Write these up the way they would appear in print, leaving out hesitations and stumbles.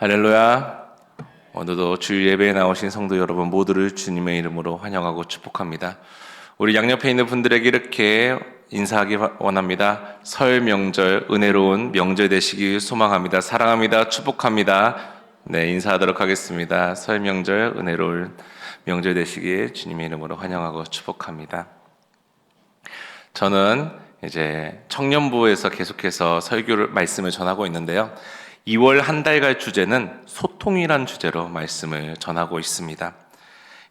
할렐루야. 오늘도 주일 예배에 나오신 성도 여러분 모두를 주님의 이름으로 환영하고 축복합니다. 우리 양옆에 있는 분들에게 이렇게 인사하기 원합니다. 설 명절 은혜로운 명절 되시길 소망합니다. 사랑합니다. 축복합니다. 네, 인사하도록 하겠습니다. 설 명절 은혜로운 명절 되시길 주님의 이름으로 환영하고 축복합니다. 저는 이제 청년부에서 계속해서 설교를 말씀을 전하고 있는데요. 2월 한 달간 주제는 소통이란 주제로 말씀을 전하고 있습니다.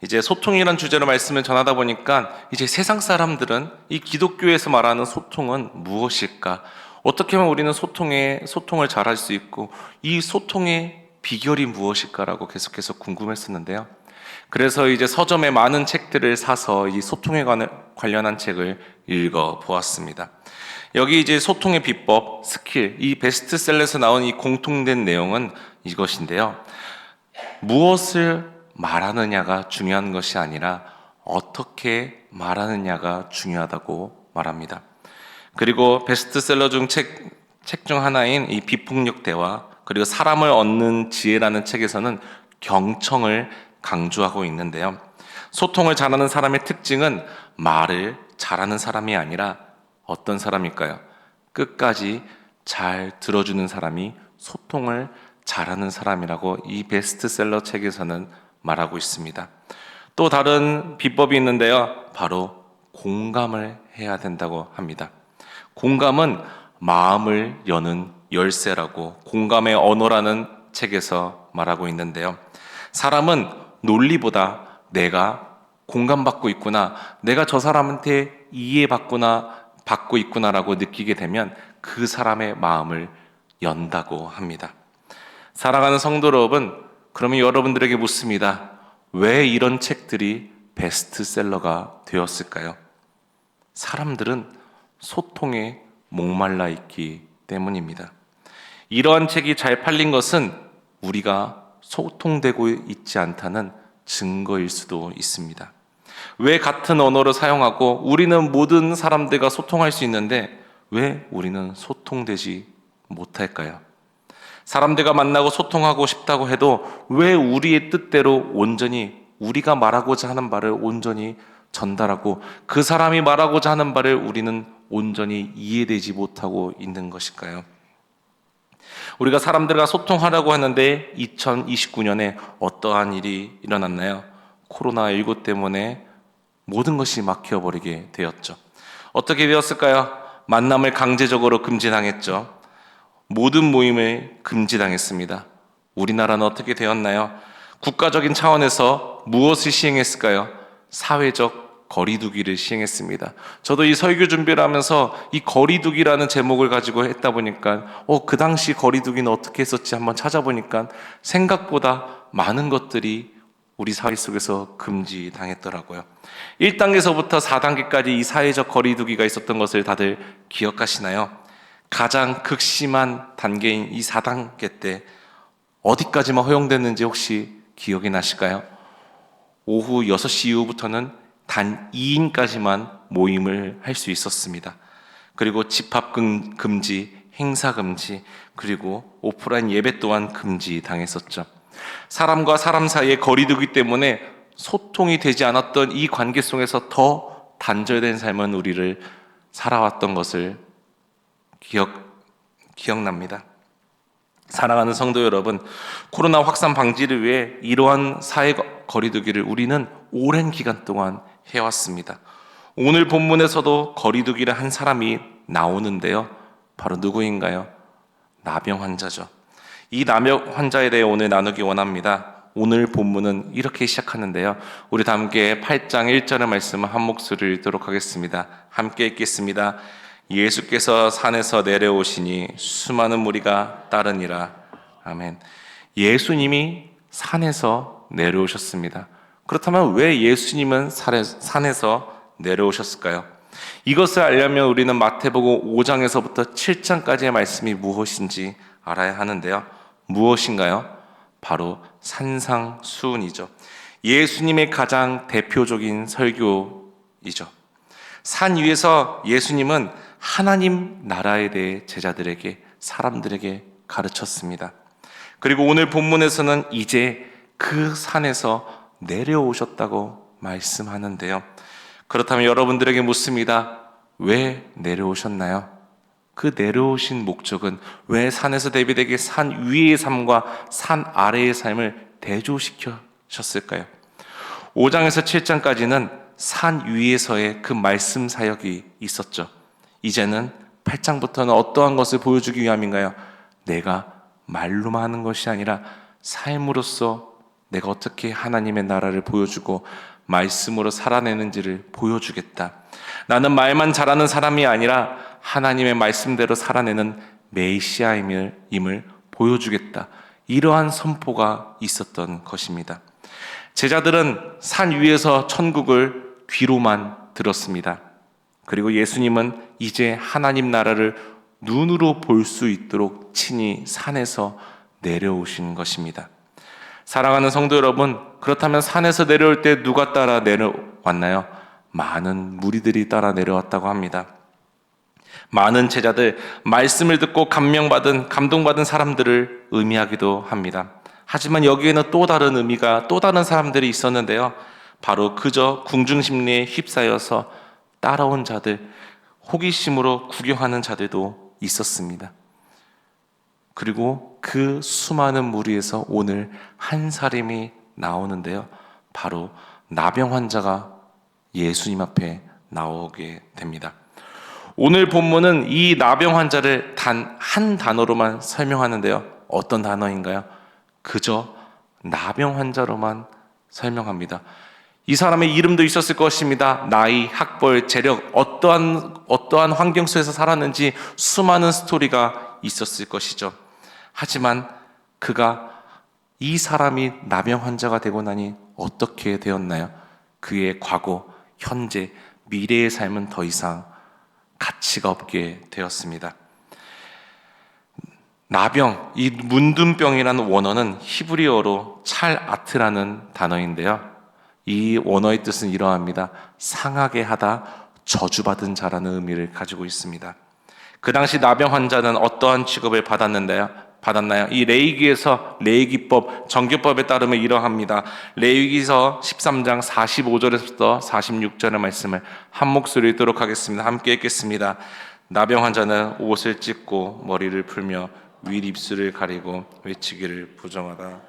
이제 소통이란 주제로 말씀을 전하다 보니까 이제 세상 사람들은 이 기독교에서 말하는 소통은 무엇일까? 어떻게 하면 우리는 소통을 잘할 수 있고 이 소통의 비결이 무엇일까라고 계속해서 궁금했었는데요. 그래서 이제 서점에 많은 책들을 사서 이 소통에 관련한 책을 읽어 보았습니다. 여기 이제 소통의 비법, 스킬, 이 베스트셀러에서 나온 이 공통된 내용은 이것인데요. 무엇을 말하느냐가 중요한 것이 아니라 어떻게 말하느냐가 중요하다고 말합니다. 그리고 베스트셀러 중 책 중 하나인 이 비폭력 대화, 그리고 사람을 얻는 지혜라는 책에서는 경청을 강조하고 있는데요. 소통을 잘하는 사람의 특징은 말을 잘하는 사람이 아니라 어떤 사람일까요? 끝까지 잘 들어주는 사람이 소통을 잘하는 사람이라고 이 베스트셀러 책에서는 말하고 있습니다. 또 다른 비법이 있는데요. 바로 공감을 해야 된다고 합니다. 공감은 마음을 여는 열쇠라고 공감의 언어라는 책에서 말하고 있는데요. 사람은 논리보다 내가 공감받고 있구나, 내가 저 사람한테 받고 있구나라고 느끼게 되면 그 사람의 마음을 연다고 합니다. 사랑하는 성도 여러분, 그러면 여러분들에게 묻습니다. 왜 이런 책들이 베스트셀러가 되었을까요? 사람들은 소통에 목말라 있기 때문입니다. 이러한 책이 잘 팔린 것은 우리가 소통되고 있지 않다는 증거일 수도 있습니다. 왜 같은 언어를 사용하고 우리는 모든 사람들과 소통할 수 있는데 왜 우리는 소통되지 못할까요? 사람들과 만나고 소통하고 싶다고 해도 왜 우리의 뜻대로 온전히 우리가 말하고자 하는 바를 온전히 전달하고 그 사람이 말하고자 하는 바를 우리는 온전히 이해되지 못하고 있는 것일까요? 우리가 사람들과 소통하려고 하는데 2029년에 어떠한 일이 일어났나요? 코로나19 때문에 모든 것이 막혀버리게 되었죠. 어떻게 되었을까요? 만남을 강제적으로 금지당했죠. 모든 모임을 금지당했습니다. 우리나라는 어떻게 되었나요? 국가적인 차원에서 무엇을 시행했을까요? 사회적 거리두기를 시행했습니다. 저도 이 설교 준비를 하면서 이 거리두기라는 제목을 가지고 했다 보니까 그 당시 거리두기는 어떻게 했었지 한번 찾아보니까 생각보다 많은 것들이 우리 사회 속에서 금지당했더라고요. 1단계서부터 4단계까지 이 사회적 거리두기가 있었던 것을 다들 기억하시나요? 가장 극심한 단계인 이 4단계 때 어디까지만 허용됐는지 혹시 기억이 나실까요? 오후 6시 이후부터는 단 2인까지만 모임을 할 수 있었습니다. 그리고 집합 금지, 행사 금지, 그리고 오프라인 예배 또한 금지당했었죠. 사람과 사람 사이의 거리두기 때문에 소통이 되지 않았던 이 관계 속에서 더 단절된 삶은 우리를 살아왔던 것을 기억납니다. 사랑하는 성도 여러분, 코로나 확산 방지를 위해 이러한 사회 거리두기를 우리는 오랜 기간 동안 해왔습니다. 오늘 본문에서도 거리두기를 한 사람이 나오는데요. 바로 누구인가요? 나병 환자죠. 이 나병 환자에 대해 오늘 나누기 원합니다. 오늘 본문은 이렇게 시작하는데요. 우리 다 함께 8장 1절의 말씀을 한 목소리를 읽도록 하겠습니다. 함께 읽겠습니다. 예수께서 산에서 내려오시니 수많은 무리가 따르니라. 아멘. 예수님이 산에서 내려오셨습니다. 그렇다면 왜 예수님은 산에서 내려오셨을까요? 이것을 알려면 우리는 마태복음 5장에서부터 7장까지의 말씀이 무엇인지 알아야 하는데요. 무엇인가요? 바로 산상수훈이죠. 예수님의 가장 대표적인 설교이죠. 산 위에서 예수님은 하나님 나라에 대해 제자들에게, 사람들에게 가르쳤습니다. 그리고 오늘 본문에서는 이제 그 산에서 내려오셨다고 말씀하는데요. 그렇다면 여러분들에게 묻습니다. 왜 내려오셨나요? 그 내려오신 목적은 왜 산에서 다윗에게 산 위의 삶과 산 아래의 삶을 대조시키셨을까요? 5장에서 7장까지는 산 위에서의 그 말씀 사역이 있었죠. 이제는 8장부터는 어떠한 것을 보여주기 위함인가요? 내가 말로만 하는 것이 아니라 삶으로서 내가 어떻게 하나님의 나라를 보여주고 말씀으로 살아내는지를 보여주겠다. 나는 말만 잘하는 사람이 아니라 하나님의 말씀대로 살아내는 메시아임을 보여주겠다. 이러한 선포가 있었던 것입니다. 제자들은 산 위에서 천국을 귀로만 들었습니다. 그리고 예수님은 이제 하나님 나라를 눈으로 볼 수 있도록 친히 산에서 내려오신 것입니다. 사랑하는 성도 여러분, 그렇다면 산에서 내려올 때 누가 따라 내려왔나요? 많은 무리들이 따라 내려왔다고 합니다. 많은 제자들, 말씀을 듣고 감동받은 사람들을 의미하기도 합니다. 하지만 여기에는 또 다른 의미가, 또 다른 사람들이 있었는데요. 바로 그저 궁중심리에 휩싸여서 따라온 자들, 호기심으로 구경하는 자들도 있었습니다. 그리고 그 수많은 무리에서 오늘 한 사람이 나오는데요. 바로 나병 환자가 예수님 앞에 나오게 됩니다. 오늘 본문은 이 나병 환자를 단 한 단어로만 설명하는데요. 어떤 단어인가요? 그저 나병 환자로만 설명합니다. 이 사람의 이름도 있었을 것입니다. 나이, 학벌, 재력, 어떠한 환경 속에서 살았는지 수많은 스토리가 있었을 것이죠. 하지만 이 사람이 나병 환자가 되고 나니 어떻게 되었나요? 그의 과거, 현재, 미래의 삶은 더 이상 가치가 없게 되었습니다. 나병, 이 문둥병이라는 원어는 히브리어로 찰아트라는 단어인데요. 이 원어의 뜻은 이러합니다. 상하게 하다, 저주받은 자라는 의미를 가지고 있습니다. 그 당시 나병 환자는 어떠한 취급을 받았나요? 이 레위기에서 레위기법, 정규법에 따르면 이러합니다. 레위기서 13장 45절에서부터 46절의 말씀을 한 목소리 읽도록 하겠습니다. 함께 읽겠습니다. 나병 환자는 옷을 찢고 머리를 풀며 윗입술을 가리고 외치기를 부정하다.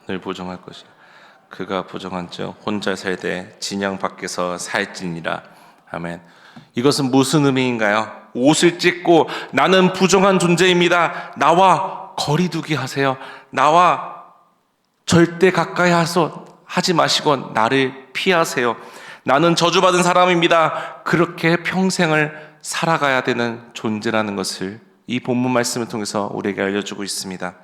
늘 부정할 것이야. 그가 부정한즉 혼자 살되 진영 밖에서 살지니라. 아멘. 이것은 무슨 의미인가요? 옷을 찢고 나는 부정한 존재입니다. 나와 거리두기 하세요. 나와 절대 가까이 하지 마시고 나를 피하세요. 나는 저주받은 사람입니다. 그렇게 평생을 살아가야 되는 존재라는 것을 이 본문 말씀을 통해서 우리에게 알려주고 있습니다.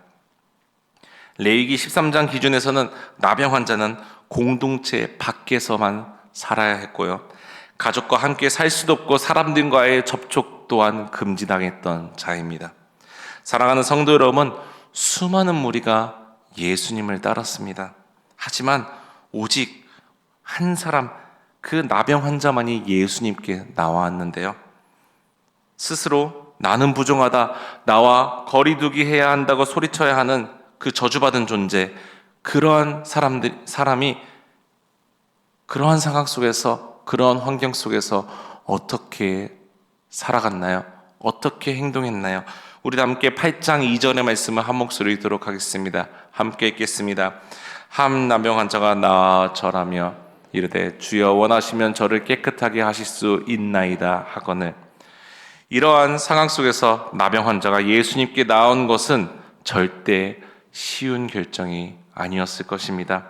레위기 13장 기준에서는 나병 환자는 공동체 밖에서만 살아야 했고요. 가족과 함께 살 수도 없고 사람들과의 접촉 또한 금지당했던 자입니다. 사랑하는 성도 여러분, 수많은 무리가 예수님을 따랐습니다. 하지만 오직 한 사람, 그 나병 환자만이 예수님께 나왔는데요. 스스로 나는 부정하다, 나와 거리두기 해야 한다고 소리쳐야 하는 그 저주받은 존재, 그러한 사람이 그러한 상황 속에서, 그러한 환경 속에서 어떻게 살아갔나요? 어떻게 행동했나요? 우리 함께 8장 2절의 말씀을 한 목소리 읽도록 하겠습니다. 함께 읽겠습니다. 한 나병 환자가 나와 절하며 이르되 주여 원하시면 저를 깨끗하게 하실 수 있나이다 하거늘. 이러한 상황 속에서 나병 환자가 예수님께 나온 것은 절대 쉬운 결정이 아니었을 것입니다.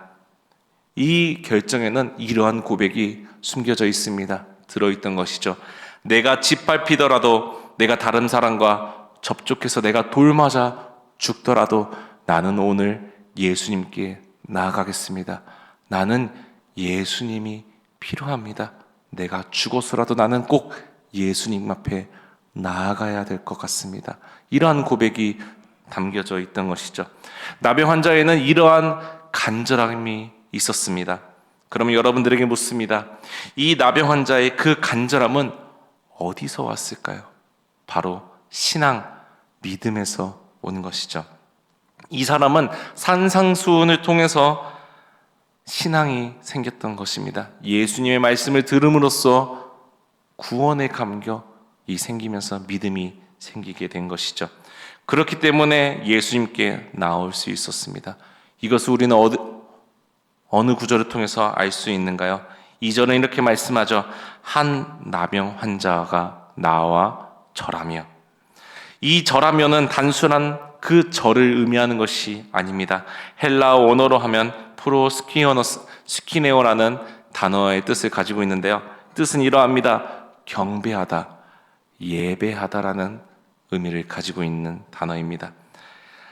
이 결정에는 이러한 고백이 숨겨져 있습니다. 들어있던 것이죠. 내가 짓밟히더라도, 내가 다른 사람과 접촉해서 내가 돌 맞아 죽더라도 나는 오늘 예수님께 나아가겠습니다. 나는 예수님이 필요합니다. 내가 죽어서라도 나는 꼭 예수님 앞에 나아가야 될 것 같습니다. 이러한 고백이 담겨져 있던 것이죠. 나병 환자에는 이러한 간절함이 있었습니다. 그러면 여러분들에게 묻습니다. 이 나병 환자의 그 간절함은 어디서 왔을까요? 바로 신앙, 믿음에서 오는 것이죠. 이 사람은 산상수훈을 통해서 신앙이 생겼던 것입니다. 예수님의 말씀을 들음으로써 구원의 감격이 생기면서 믿음이 생기게 된 것이죠. 그렇기 때문에 예수님께 나올 수 있었습니다. 이것을 우리는 어느 구절을 통해서 알 수 있는가요? 2절은 이렇게 말씀하죠. 한 나병 환자가 나와 절하며. 이 절하며는 단순한 그 절을 의미하는 것이 아닙니다. 헬라어 원어로 하면 스키네오라는 단어의 뜻을 가지고 있는데요. 뜻은 이러합니다. 경배하다, 예배하다라는 의미를 가지고 있는 단어입니다.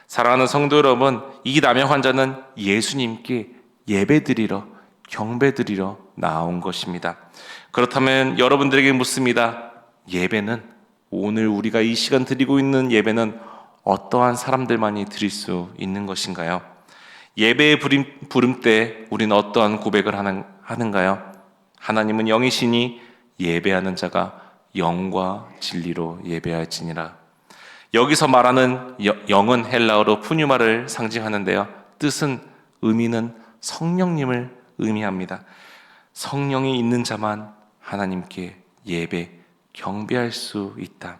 사랑하는 성도 여러분, 이 나병 환자는 예수님께 예배드리러, 경배드리러 나온 것입니다. 그렇다면 여러분들에게 묻습니다. 예배는, 오늘 우리가 이 시간 드리고 있는 예배는 어떠한 사람들만이 드릴 수 있는 것인가요? 예배의 부름 때 우리는 어떠한 고백을 하는가요? 하나님은 영이시니 예배하는 자가 영과 진리로 예배할지니라. 여기서 말하는 영은 헬라어로 푸뉴마를 상징하는데요. 의미는 성령님을 의미합니다. 성령이 있는 자만 하나님께 예배, 경배할 수 있다.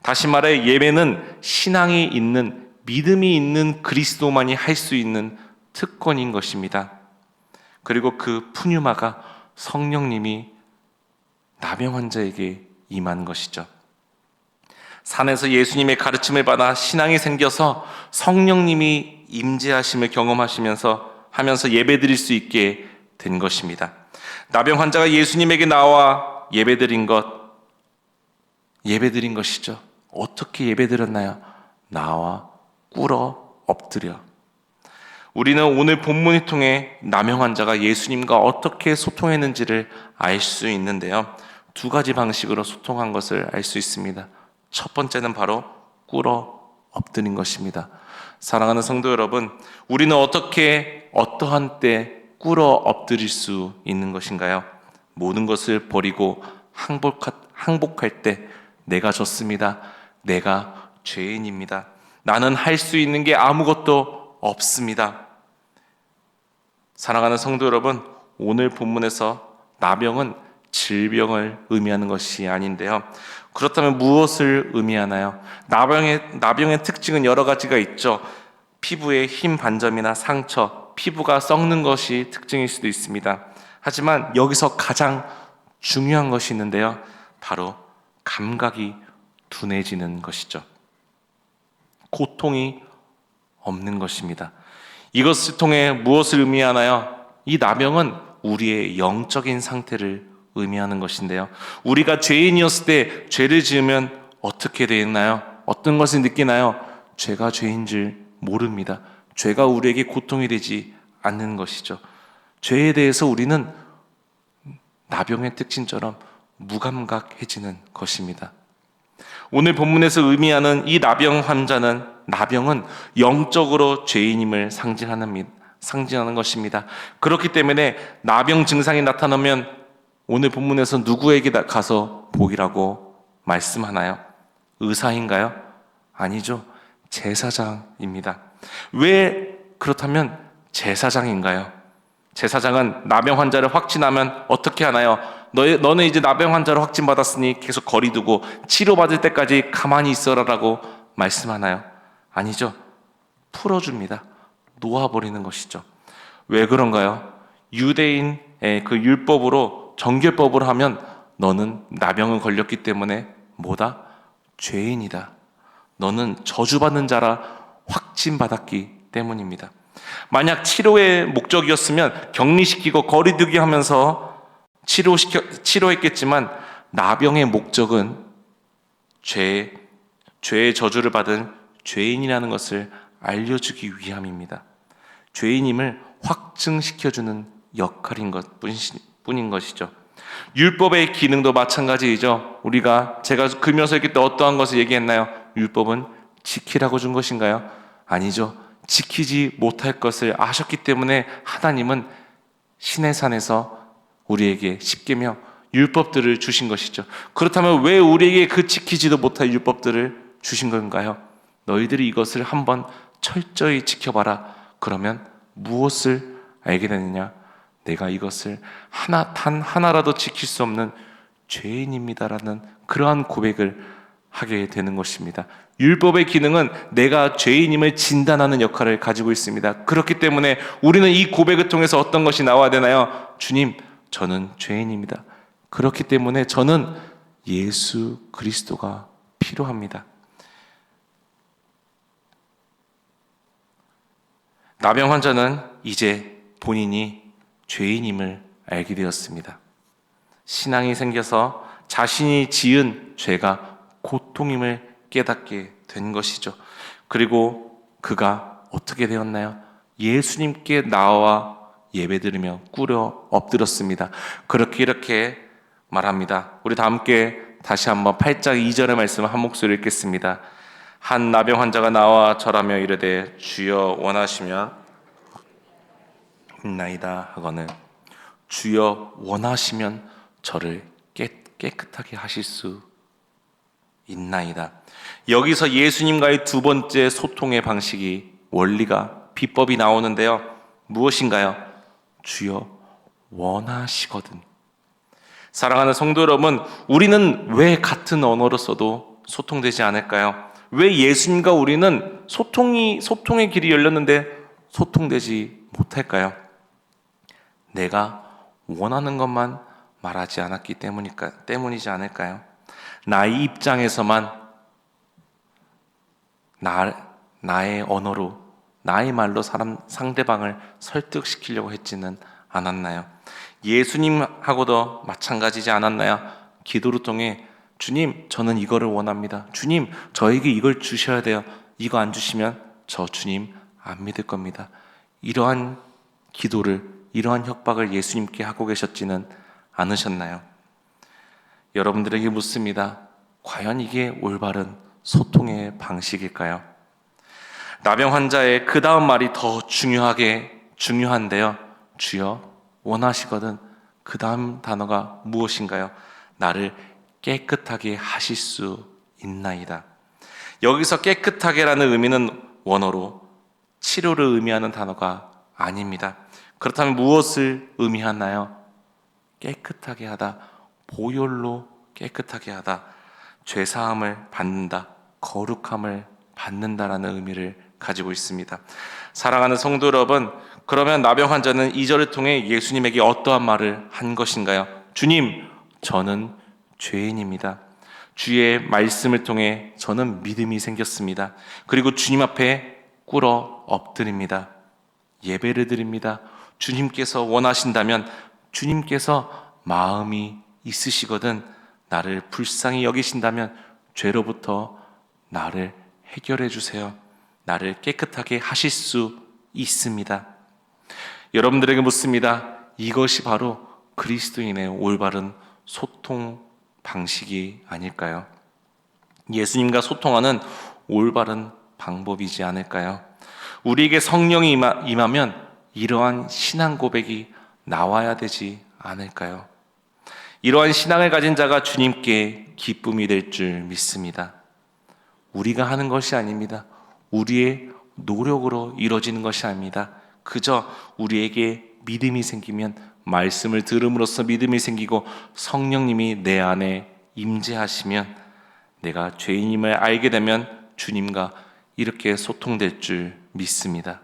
다시 말해 예배는 신앙이 있는, 믿음이 있는 그리스도만이 할 수 있는 특권인 것입니다. 그리고 그 푸뉴마가 성령님이 나병 환자에게 임한 것이죠. 산에서 예수님의 가르침을 받아 신앙이 생겨서 성령님이 임재하심을 경험하면서 예배드릴 수 있게 된 것입니다. 나병 환자가 예수님에게 나와 예배드린 것이죠. 어떻게 예배드렸나요? 나와 꿇어 엎드려. 우리는 오늘 본문을 통해 나병 환자가 예수님과 어떻게 소통했는지를 알 수 있는데요. 두 가지 방식으로 소통한 것을 알 수 있습니다. 첫 번째는 바로 꿇어 엎드린 것입니다. 사랑하는 성도 여러분, 우리는 어떠한 때 꿇어 엎드릴 수 있는 것인가요? 모든 것을 버리고 항복할 때 내가 졌습니다. 내가 죄인입니다. 나는 할 수 있는 게 아무것도 없습니다. 사랑하는 성도 여러분, 오늘 본문에서 나병은 질병을 의미하는 것이 아닌데요. 그렇다면 무엇을 의미하나요? 나병의 특징은 여러 가지가 있죠. 피부에 흰 반점이나 상처, 피부가 썩는 것이 특징일 수도 있습니다. 하지만 여기서 가장 중요한 것이 있는데요. 바로 감각이 둔해지는 것이죠. 고통이 없는 것입니다. 이것을 통해 무엇을 의미하나요? 이 나병은 우리의 영적인 상태를 의미하는 것인데요. 우리가 죄인이었을 때 죄를 지으면 어떻게 되나요? 어떤 것을 느끼나요? 죄가 죄인 줄 모릅니다. 죄가 우리에게 고통이 되지 않는 것이죠. 죄에 대해서 우리는 나병의 특징처럼 무감각해지는 것입니다. 오늘 본문에서 의미하는 이 나병은 영적으로 죄인임을 상징하는 것입니다. 그렇기 때문에 나병 증상이 나타나면 오늘 본문에서 누구에게 가서 보이라고 말씀하나요? 의사인가요? 아니죠. 제사장입니다. 왜 그렇다면 제사장인가요? 제사장은 나병 환자를 확진하면 어떻게 하나요? 너는 이제 나병 환자로 확진받았으니 계속 거리 두고 치료받을 때까지 가만히 있어라라고 말씀하나요? 아니죠. 풀어줍니다. 놓아버리는 것이죠. 왜 그런가요? 유대인의 그 율법으로, 정결법으로 하면 너는 나병을 걸렸기 때문에 뭐다? 죄인이다. 너는 저주받는 자라 확진받았기 때문입니다. 만약 치료의 목적이었으면 격리시키고 거리두기 하면서 치료했겠지만 나병의 목적은 죄의 저주를 받은 죄인이라는 것을 알려주기 위함입니다. 죄인임을 확증시켜주는 역할인 뿐인 것이죠. 율법의 기능도 마찬가지이죠. 제가 금요서 읽을 때 어떠한 것을 얘기했나요? 율법은 지키라고 준 것인가요? 아니죠. 지키지 못할 것을 아셨기 때문에 하나님은 시내산에서 우리에게 십계명 율법들을 주신 것이죠. 그렇다면 왜 우리에게 그 지키지도 못할 율법들을 주신 건가요? 너희들이 이것을 한번 철저히 지켜봐라. 그러면 무엇을 알게 되느냐? 내가 이것을 단 하나라도 지킬 수 없는 죄인입니다라는 그러한 고백을 하게 되는 것입니다. 율법의 기능은 내가 죄인임을 진단하는 역할을 가지고 있습니다. 그렇기 때문에 우리는 이 고백을 통해서 어떤 것이 나와야 되나요? 주님, 저는 죄인입니다. 그렇기 때문에 저는 예수 그리스도가 필요합니다. 나병 환자는 이제 본인이 죄인임을 알게 되었습니다. 신앙이 생겨서 자신이 지은 죄가 고통임을 깨닫게 된 것이죠. 그리고 그가 어떻게 되었나요? 예수님께 나와 예배드리며 꿇어 엎드렸습니다. 그렇게 이렇게 말합니다. 우리 다 함께 다시 한번 8장 2절의 말씀을 한 목소리로 읽겠습니다. 한 나병 환자가 나와 절하며 이르되 주여 원하시면 있나이다 하거늘 주여 원하시면 저를 깨끗하게 하실 수 있나이다. 여기서 예수님과의 두 번째 소통의 방식이 원리가 비법이 나오는데요. 무엇인가요? 주여 원하시거든. 사랑하는 성도 여러분, 우리는 왜 같은 언어로 써도 소통되지 않을까요? 왜 예수님과 우리는 소통의 길이 열렸는데 소통되지 못할까요? 내가 원하는 것만 말하지 않았기 때문이지 않을까요? 나의 입장에서만 나의 언어로, 나의 말로 상대방을 설득시키려고 했지는 않았나요? 예수님하고도 마찬가지지 않았나요? 기도를 통해 주님, 저는 이거를 원합니다. 주님, 저에게 이걸 주셔야 돼요. 이거 안 주시면 저 주님 안 믿을 겁니다. 이러한 기도를, 이러한 협박을 예수님께 하고 계셨지는 않으셨나요? 여러분들에게 묻습니다. 과연 이게 올바른 소통의 방식일까요? 나병 환자의 그 다음 말이 더 중요한데요. 주여 원하시거든. 그 다음 단어가 무엇인가요? 나를 깨끗하게 하실 수 있나이다. 여기서 깨끗하게라는 의미는 원어로 치료를 의미하는 단어가 아닙니다. 그렇다면 무엇을 의미하나요? 깨끗하게 하다, 보혈로 깨끗하게 하다, 죄사함을 받는다, 거룩함을 받는다라는 의미를 가지고 있습니다. 사랑하는 성도 여러분, 그러면 나병 환자는 2절을 통해 예수님에게 어떠한 말을 한 것인가요? 주님, 저는 죄인입니다. 주의 말씀을 통해 저는 믿음이 생겼습니다. 그리고 주님 앞에 꿇어 엎드립니다. 예배를 드립니다. 주님께서 원하신다면 주님께서 마음이 있으시거든 나를 불쌍히 여기신다면 죄로부터 나를 해결해 주세요. 나를 깨끗하게 하실 수 있습니다. 여러분들에게 묻습니다. 이것이 바로 그리스도인의 올바른 소통 방식이 아닐까요? 예수님과 소통하는 올바른 방법이지 않을까요? 우리에게 성령이 임하면 이러한 신앙 고백이 나와야 되지 않을까요? 이러한 신앙을 가진 자가 주님께 기쁨이 될 줄 믿습니다. 우리가 하는 것이 아닙니다. 우리의 노력으로 이루어지는 것이 아닙니다. 그저 우리에게 믿음이 생기면 말씀을 들음으로써 믿음이 생기고 성령님이 내 안에 임재하시면 내가 죄인임을 알게 되면 주님과 이렇게 소통될 줄 믿습니다.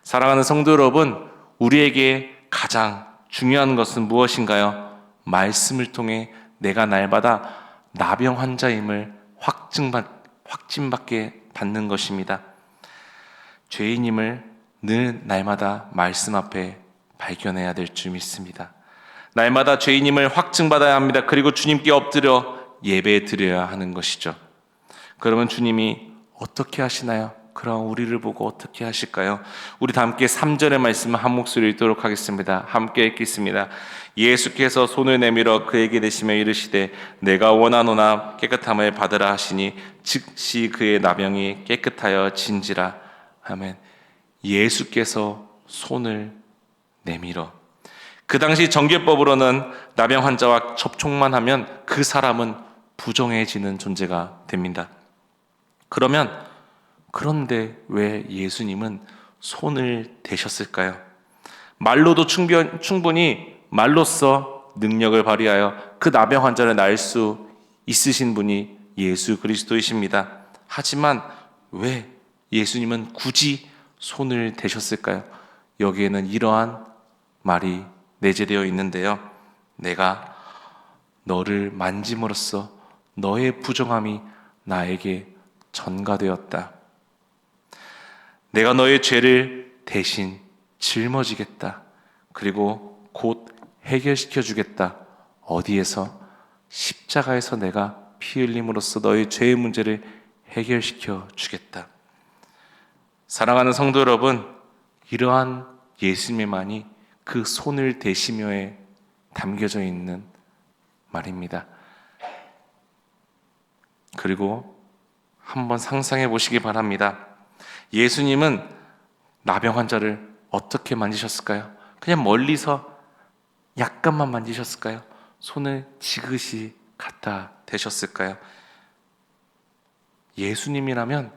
사랑하는 성도 여러분, 우리에게 가장 중요한 것은 무엇인가요? 말씀을 통해 내가 날마다 나병 환자임을 확진받게 받는 것입니다. 죄인임을 늘 날마다 말씀 앞에 발견해야 될 줄 믿습니다. 날마다 죄인임을 확증받아야 합니다. 그리고 주님께 엎드려 예배 드려야 하는 것이죠. 그러면 주님이 어떻게 하시나요? 그럼 우리를 보고 어떻게 하실까요? 우리 다 함께 3절의 말씀을 한 목소리로 읽도록 하겠습니다. 함께 읽겠습니다. 예수께서 손을 내밀어 그에게 대시며 이르시되 내가 원하노나 깨끗함을 받으라 하시니 즉시 그의 나병이 깨끗하여 진지라. 아멘. 예수께서 손을 내밀어 그 당시 정죄법으로는 나병 환자와 접촉만 하면 그 사람은 부정해지는 존재가 됩니다. 그런데 왜 예수님은 손을 대셨을까요? 말로도 충분히 말로써 능력을 발휘하여 그 나병 환자를 날 수 있으신 분이 예수 그리스도이십니다. 하지만 왜 예수님은 굳이 손을 대셨을까요? 여기에는 이러한 말이 내재되어 있는데요. 내가 너를 만짐으로써 너의 부정함이 나에게 전가되었다. 내가 너의 죄를 대신 짊어지겠다. 그리고 곧 해결시켜 주겠다. 어디에서? 십자가에서 내가 피 흘림으로써 너의 죄의 문제를 해결시켜 주겠다. 사랑하는 성도 여러분, 이러한 예수님만이 그 손을 대시며에 담겨져 있는 말입니다. 그리고 한번 상상해 보시기 바랍니다. 예수님은 나병 환자를 어떻게 만지셨을까요? 그냥 멀리서 약간만 만지셨을까요? 손을 지그시 갖다 대셨을까요? 예수님이라면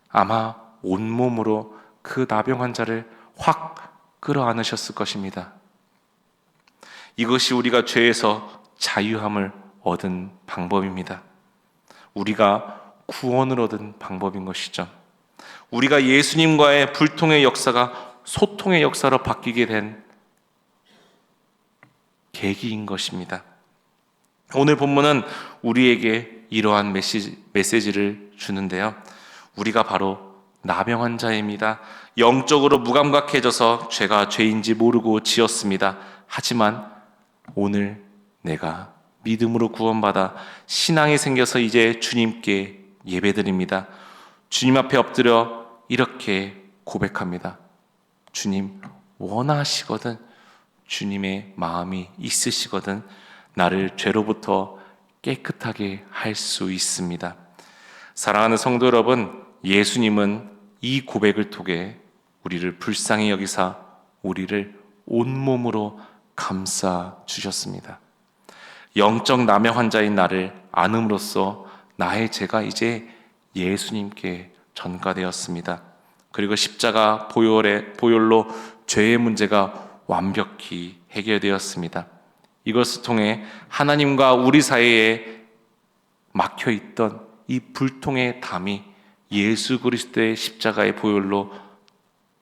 아마 온몸으로 그 나병 환자를 확 끌어안으셨을 것입니다. 이것이 우리가 죄에서 자유함을 얻은 방법입니다. 우리가 구원을 얻은 방법인 것이죠. 우리가 예수님과의 불통의 역사가 소통의 역사로 바뀌게 된 계기인 것입니다. 오늘 본문은 우리에게 이러한 메시지를 주는데요. 우리가 바로 나병 환자입니다. 영적으로 무감각해져서 죄가 죄인지 모르고 지었습니다. 하지만 오늘 내가 믿음으로 구원받아 신앙이 생겨서 이제 주님께 예배드립니다. 주님 앞에 엎드려 이렇게 고백합니다. 주님, 원하시거든, 주님의 마음이 있으시거든 나를 죄로부터 깨끗하게 할 수 있습니다. 사랑하는 성도 여러분, 예수님은 이 고백을 통해 우리를 불쌍히 여기사 우리를 온몸으로 감싸 주셨습니다. 영적 나병 환자인 나를 안음으로써 나의 죄가 이제 예수님께 전가되었습니다. 그리고 십자가 보혈로 죄의 문제가 완벽히 해결되었습니다. 이것을 통해 하나님과 우리 사이에 막혀있던 이 불통의 담이 예수 그리스도의 십자가의 보혈로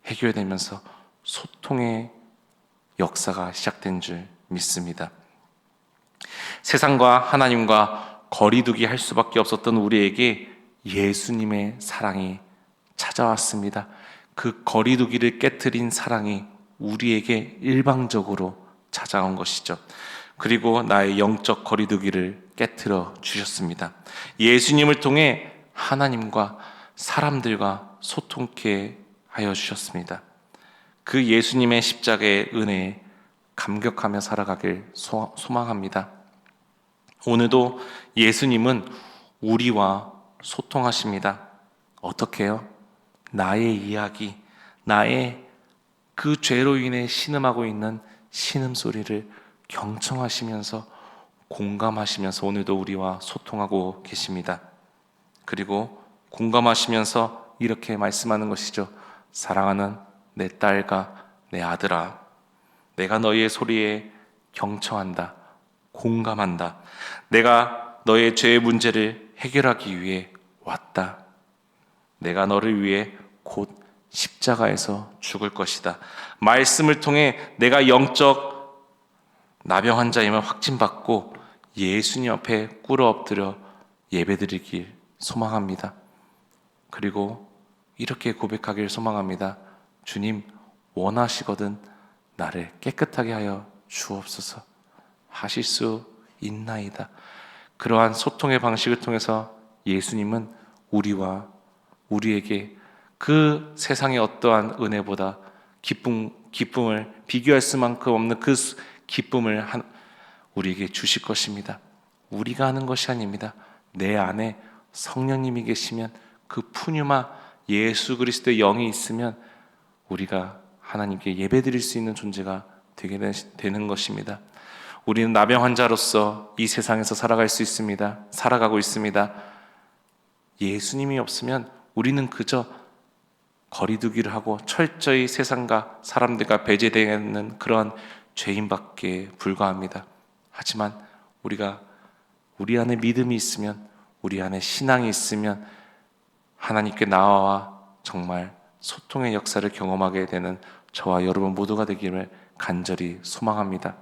해결되면서 소통의 역사가 시작된 줄 믿습니다. 세상과 하나님과 거리두기 할 수밖에 없었던 우리에게 예수님의 사랑이 찾아왔습니다. 그 거리두기를 깨트린 사랑이 우리에게 일방적으로 찾아온 것이죠. 그리고 나의 영적 거리두기를 깨트려 주셨습니다. 예수님을 통해 하나님과 사람들과 소통케 하여 주셨습니다. 그 예수님의 십자가의 은혜에 감격하며 살아가길 소망합니다. 오늘도 예수님은 우리와 소통하십니다. 어떻게 해요? 나의 이야기, 나의 그 죄로 인해 신음하고 있는 신음소리를 경청하시면서 공감하시면서 오늘도 우리와 소통하고 계십니다. 그리고 공감하시면서 이렇게 말씀하는 것이죠. 사랑하는 내 딸과 내 아들아, 내가 너희의 소리에 경청한다, 공감한다. 내가 너의 죄의 문제를 해결하기 위해 왔다. 내가 너를 위해 곧 십자가에서 죽을 것이다. 말씀을 통해 내가 영적 나병 환자임을 확진받고 예수님 앞에 꿇어 엎드려 예배드리길 소망합니다. 그리고 이렇게 고백하길 소망합니다. 주님, 원하시거든 나를 깨끗하게 하여 주옵소서. 하실 수 있나이다. 그러한 소통의 방식을 통해서 예수님은 우리에게 그 세상의 어떠한 은혜보다 기쁨을 비교할 수만큼 없는 그 기쁨을 우리에게 주실 것입니다. 우리가 하는 것이 아닙니다. 내 안에 성령님이 계시면 그 푸뉴마 예수 그리스도의 영이 있으면 우리가 하나님께 예배드릴 수 있는 존재가 되는 것입니다. 우리는 나병 환자로서 이 세상에서 살아갈 수 있습니다. 살아가고 있습니다. 예수님이 없으면 우리는 그저 거리두기를 하고 철저히 세상과 사람들과 배제되는 그런 죄인밖에 불과합니다. 하지만 우리 안에 믿음이 있으면, 우리 안에 신앙이 있으면 하나님께 나와 정말 소통의 역사를 경험하게 되는 저와 여러분 모두가 되기를 간절히 소망합니다.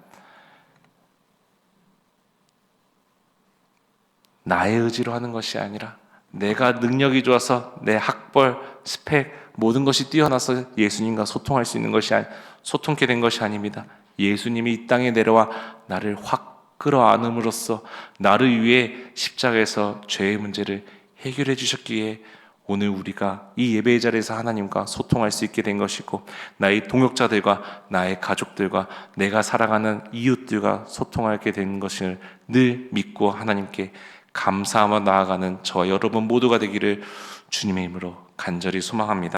나의 의지로 하는 것이 아니라 내가 능력이 좋아서 내 학벌, 스펙 모든 것이 뛰어나서 예수님과 소통할 수 있는 것이 소통케 된 것이 아닙니다. 예수님이 이 땅에 내려와 나를 확 끌어안음으로써 나를 위해 십자가에서 죄의 문제를 해결해 주셨기에 오늘 우리가 이 예배의 자리에서 하나님과 소통할 수 있게 된 것이고, 나의 동역자들과 나의 가족들과 내가 살아가는 이웃들과 소통하게 된 것을 늘 믿고 하나님께 감사하며 나아가는 저와 여러분 모두가 되기를 주님의 이름으로 간절히 소망합니다.